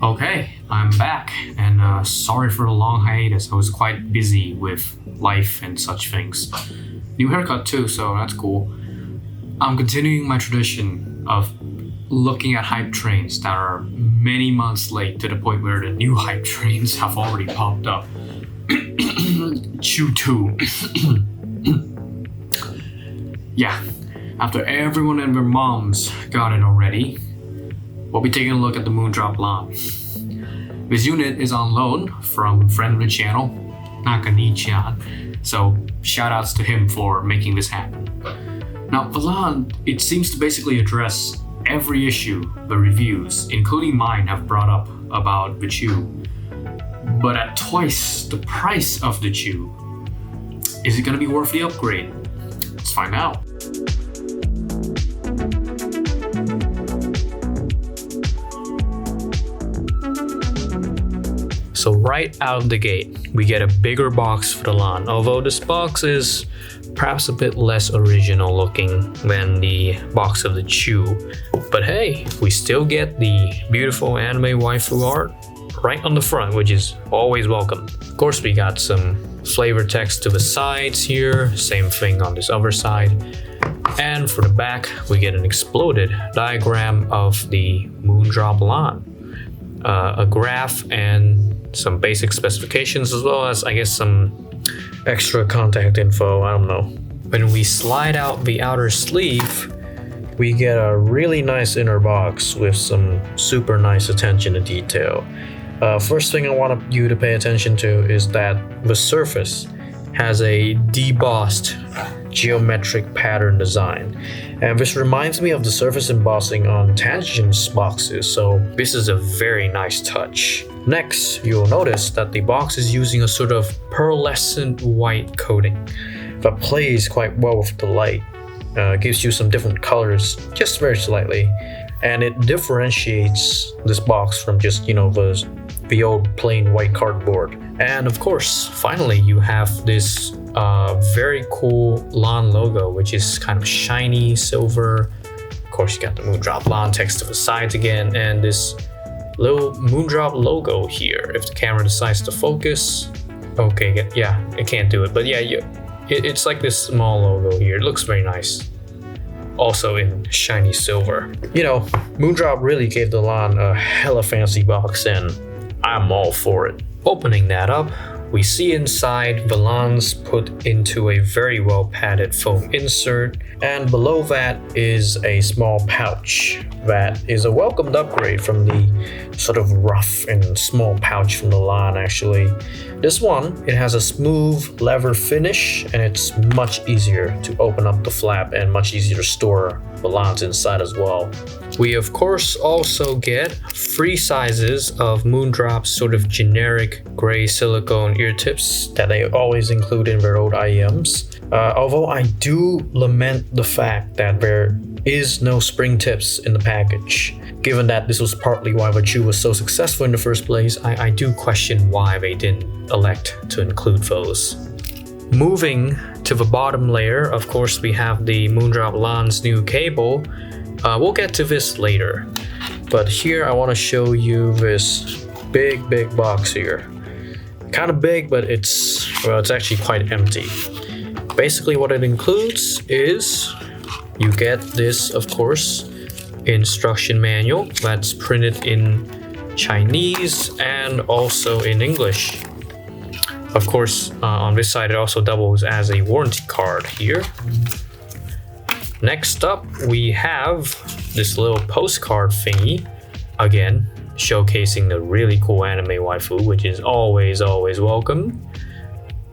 Okay, I'm back, and sorry for the long hiatus. I was quite busy with life and such things. New haircut too, so that's cool. I'm continuing my tradition of looking at hype trains that are many months late to the point where the new hype trains have already popped up. Chew 2. Yeah, after everyone and their moms got it already, we'll be taking a look at the Moondrop Lan. This unit is on loan from friend of the channel, Nakani-chan, so shoutouts to him for making this happen. Now, the Lan, it seems to basically address every issue the reviews, including mine, have brought up about the Chew, but at twice the price of the Chew. Is it going to be worth the upgrade? Let's find out. So right out of the gate, we get a bigger box for the Lan, although this box is perhaps a bit less original looking than the box of the Chew. But hey, we still get the beautiful anime waifu art right on the front, which is always welcome. Of course, we got some flavor text to the sides here, same thing on this other side. And for the back, we get an exploded diagram of the Moondrop Lan, a graph and some basic specifications, as well as I guess some extra contact info, I don't know. When we slide out the outer sleeve, we get a really nice inner box with some super nice attention to detail. First thing I want you to pay attention to is that the surface has a debossed geometric pattern design, and this reminds me of the surface embossing on Tangent's boxes, so this is a very nice touch. Next, you'll notice that the box is using a sort of pearlescent white coating that plays quite well with the light, gives you some different colors just very slightly, and it differentiates this box from just, the old plain white cardboard. And of course, finally, you have this very cool Lan logo, which is kind of shiny silver. Of course, you got the Moondrop Lan text to the sides again, and this little Moondrop logo here. If the camera decides to focus, okay, yeah, it can't do it, but yeah, it's like this small logo here. It looks very nice. Also in shiny silver. Moondrop really gave the Lan a hella fancy box, and I'm all for it. Opening that up, we see inside the Lan's put into a very well padded foam insert, and below that is a small pouch that is a welcomed upgrade from the sort of rough and small pouch from the Lan actually. This one, it has a smooth leather finish, and it's much easier to open up the flap and much easier to store the Lans inside as well. We of course also get 3 sizes of Moondrop's sort of generic gray silicone ear tips that they always include in their old IEMs. Although I do lament the fact that there is no spring tips in the package. Given that this was partly why the Chew was so successful in the first place, I do question why they didn't elect to include those. Moving to the bottom layer, of course, we have the Moondrop Lan's new cable. We'll get to this later, but here I want to show you this big box here. Kind of big, but it's actually quite empty. Basically what it includes is you get this, of course, instruction manual that's printed in Chinese and also in English. Of course, on this side it also doubles as a warranty card here. Next up, we have this little postcard thingy, again showcasing the really cool anime waifu, which is always welcome.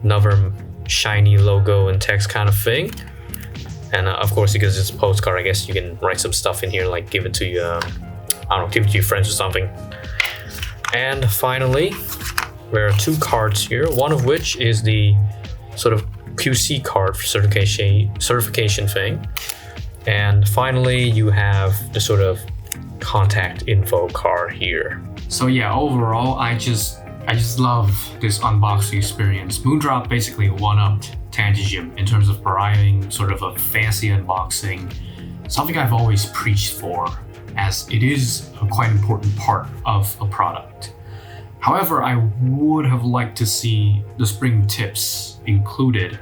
Another shiny logo and text kind of thing. And of course, because it's a postcard, I guess you can write some stuff in here, like give it to give it to your friends or something. And finally, there are 2 cards here, one of which is the sort of QC card for certification thing. And finally, you have the sort of contact info card here. So yeah, overall, I just love this unboxing experience. Moondrop basically one-upped Tangent in terms of providing sort of a fancy unboxing, something I've always preached for. as it is a quite important part of a product. However, I would have liked to see the spring tips included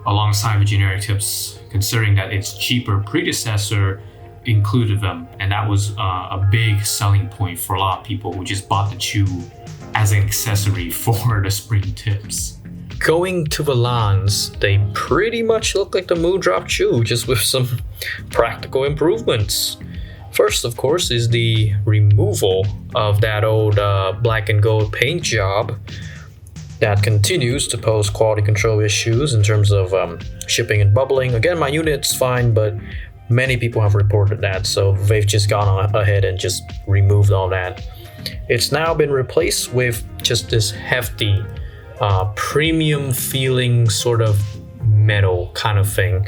alongside the generic tips, considering that its cheaper predecessor included them, and that was a big selling point for a lot of people who just bought the chew as an accessory for the spring tips. Going to the Lans, they pretty much look like the Moondrop Chew, just with some practical improvements. First, of course, is the removal of that old black and gold paint job that continues to pose quality control issues in terms of shipping and bubbling. Again, my unit's fine, but many people have reported that, so they've just gone ahead and just removed all that. It's now been replaced with just this hefty, premium feeling sort of metal kind of thing.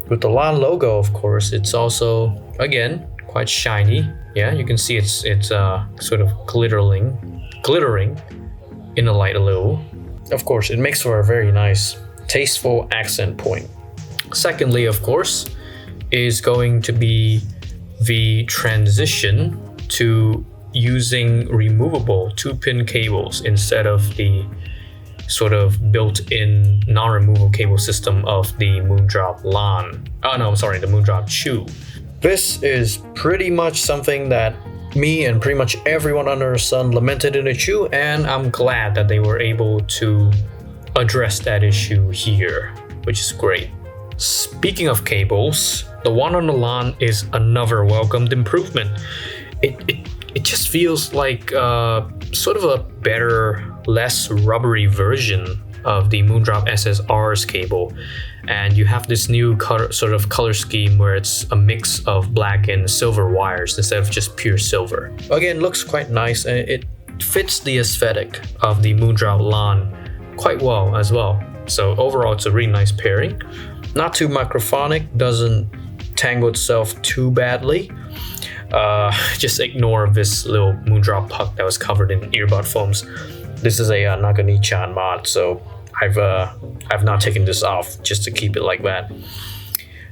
With the Lan logo, of course, it's also, again, quite shiny. Yeah, you can see it's sort of glittering in the light a little. Of course, it makes for a very nice, tasteful accent point. Secondly, of course, is going to be the transition to using removable 2-pin cables instead of the sort of built-in non-removable cable system of the Moondrop Lan. The Moondrop Chew. This is pretty much something that me and pretty much everyone under the sun lamented in the Chew, and I'm glad that they were able to address that issue here, which is great. Speaking of cables, the one on the Lan is another welcomed improvement. It just feels like sort of a better, less rubbery version of the Moondrop SSR's cable, and you have this new color scheme where it's a mix of black and silver wires instead of just pure silver. Again, looks quite nice, and it fits the aesthetic of the Moondrop Lan quite well as well. So overall, it's a really nice pairing. Not too microphonic, doesn't tangle itself too badly. Just ignore this little Moondrop puck that was covered in earbud foams. This is a Nakani-chan mod, so I've not taken this off just to keep it like that.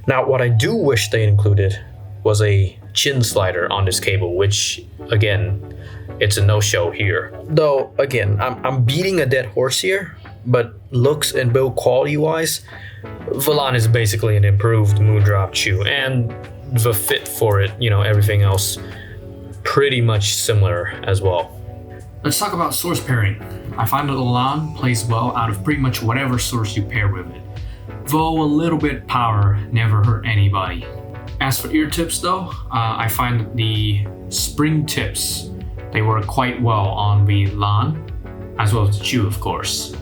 Now, what I do wish they included was a chin slider on this cable, which again, it's a no-show here. Though again, I'm beating a dead horse here, but looks and build quality wise, the Lan is basically an improved Moondrop Chew, and the fit for it, everything else pretty much similar as well. Let's talk about source pairing. I find that the Lan plays well out of pretty much whatever source you pair with it, though a little bit power never hurt anybody. As for ear tips though, I find that the spring tips, they work quite well on the Lan, as well as the Chew, of course.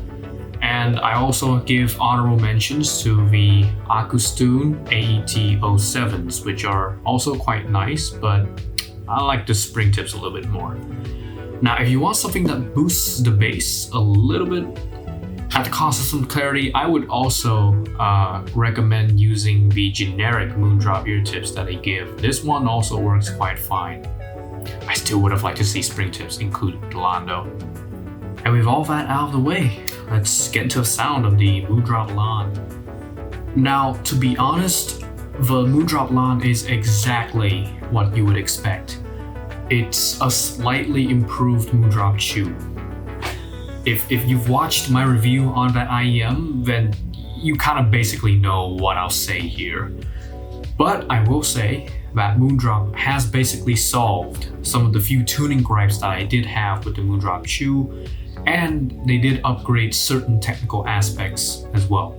And I also give honorable mentions to the Akustune AET-07s, which are also quite nice, but I like the spring tips a little bit more. Now, if you want something that boosts the bass a little bit at the cost of some clarity, I would also recommend using the generic Moondrop ear tips that they give. This one also works quite fine. I still would have liked to see spring tips included with the Lan though. And with all that out of the way, let's get into the sound of the Moondrop Lan. Now, to be honest, the Moondrop Lan is exactly what you would expect. It's a slightly improved Moondrop Chew. If you've watched my review on that IEM, then you kind of basically know what I'll say here. But I will say that Moondrop has basically solved some of the few tuning gripes that I did have with the Moondrop Chew, and they did upgrade certain technical aspects as well.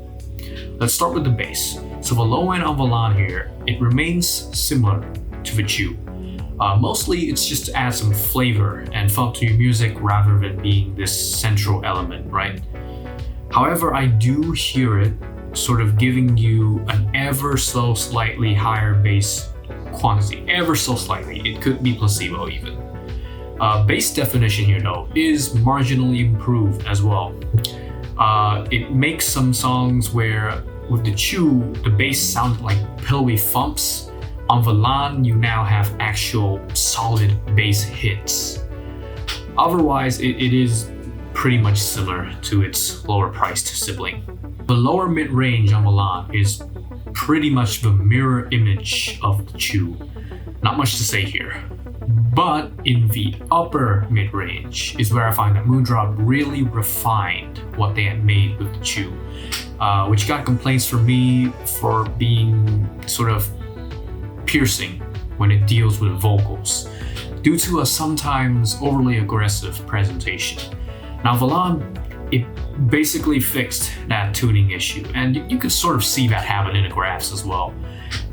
Let's start with the bass. So the low end of the Lan here, it remains similar to the Chew. Mostly it's just to add some flavor and fun to your music rather than being this central element, right? However, I do hear it sort of giving you an ever so slightly higher bass quantity, ever so slightly. It could be placebo even. Bass definition here though is marginally improved as well. It makes some songs where with the Chew, the bass sounded like pillowy thumps. On the Lan, you now have actual solid bass hits. Otherwise, it is pretty much similar to its lower priced sibling. The lower mid-range on the Lan is pretty much the mirror image of the Chew. Not much to say here. But in the upper mid-range is where I find that Moondrop really refined what they had made with the Chew, which got complaints from me for being sort of piercing when it deals with vocals, due to a sometimes overly aggressive presentation. Now the Lan, it basically fixed that tuning issue, and you can sort of see that happen in the graphs as well.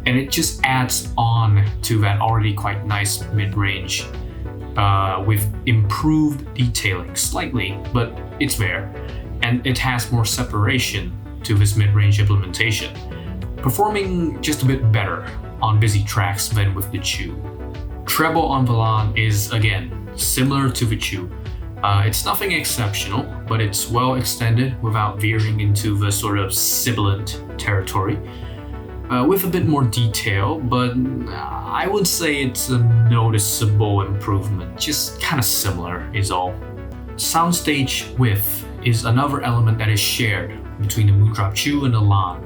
And it just adds on to that already quite nice mid-range with improved detailing slightly, but it's there. And it has more separation to this mid-range implementation, performing just a bit better on busy tracks than with the Chew. Treble on the Lan is, again, similar to the Chew. It's nothing exceptional, but it's well extended without veering into the sort of sibilant territory. With a bit more detail, but I would say it's a noticeable improvement, just kind of similar is all. Soundstage width is another element that is shared between the Moondrop Chew and the Lan,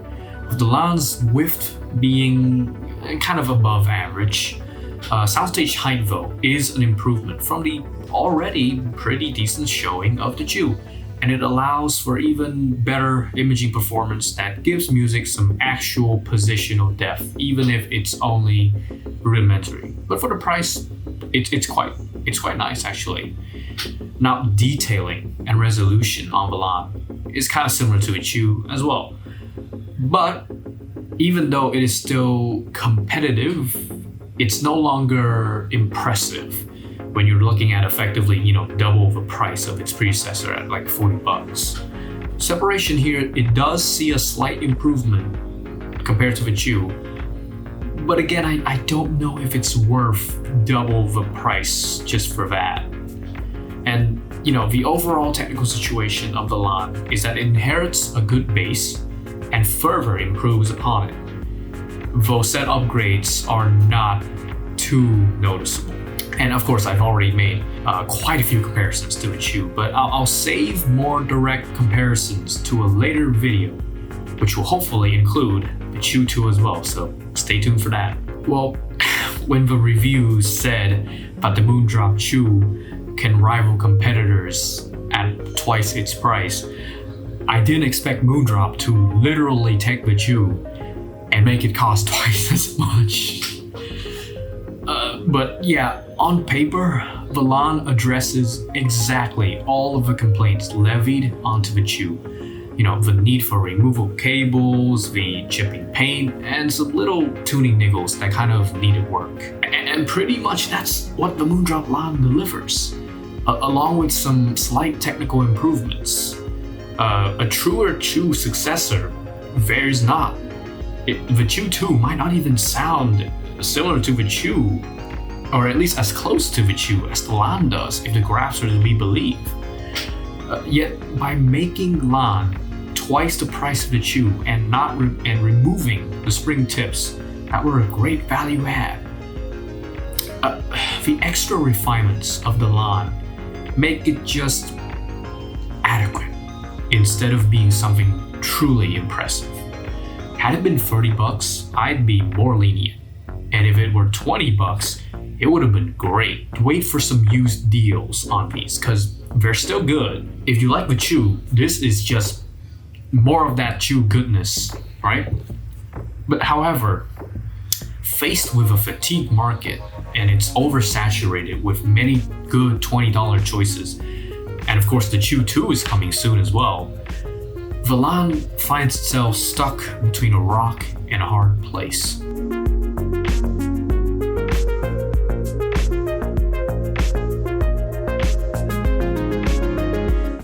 with the Lan's width being kind of above average. Soundstage height though is an improvement from the already pretty decent showing of the Chew, and it allows for even better imaging performance that gives music some actual positional depth, even if it's only rudimentary. But for the price, it's quite nice actually. Now detailing and resolution on the Lan is kind of similar to the Chew as well, but even though it is still competitive, it's no longer impressive when you're looking at effectively, double the price of its predecessor at like $40. Separation here, it does see a slight improvement compared to the Chew, but again, I don't know if it's worth double the price just for that. And the overall technical situation of the Lan is that it inherits a good base and further improves upon it. Those set upgrades are not too noticeable. And of course, I've already made quite a few comparisons to the Chew, but I'll save more direct comparisons to a later video, which will hopefully include the Chew 2 as well, so stay tuned for that. Well, when the reviews said that the Moondrop Chew can rival competitors at twice its price, I didn't expect Moondrop to literally take the Chew and make it cost twice as much. But yeah, on paper, the Lan addresses exactly all of the complaints levied onto the Chew. The need for removal cables, the chipping paint, and some little tuning niggles that kind of needed work. And pretty much that's what the Moondrop Lan delivers, along with some slight technical improvements. A truer Chew successor, there is not. The Chew 2 might not even sound similar to the Chew, or at least as close to the Chew as the Lan does if the graphs are to be believed. Yet by making Lan twice the price of the Chew and removing the spring tips that were a great value add, the extra refinements of the Lan make it just adequate instead of being something truly impressive. Had it been $30, I'd be more lenient. And if it were $20, it would have been great. Wait for some used deals on these, because they're still good. If you like the Chew, this is just more of that Chew goodness, right? But however, faced with a fatigued market and it's oversaturated with many good $20 choices, and of course the Chew 2 is coming soon as well, the Lan finds itself stuck between a rock and a hard place.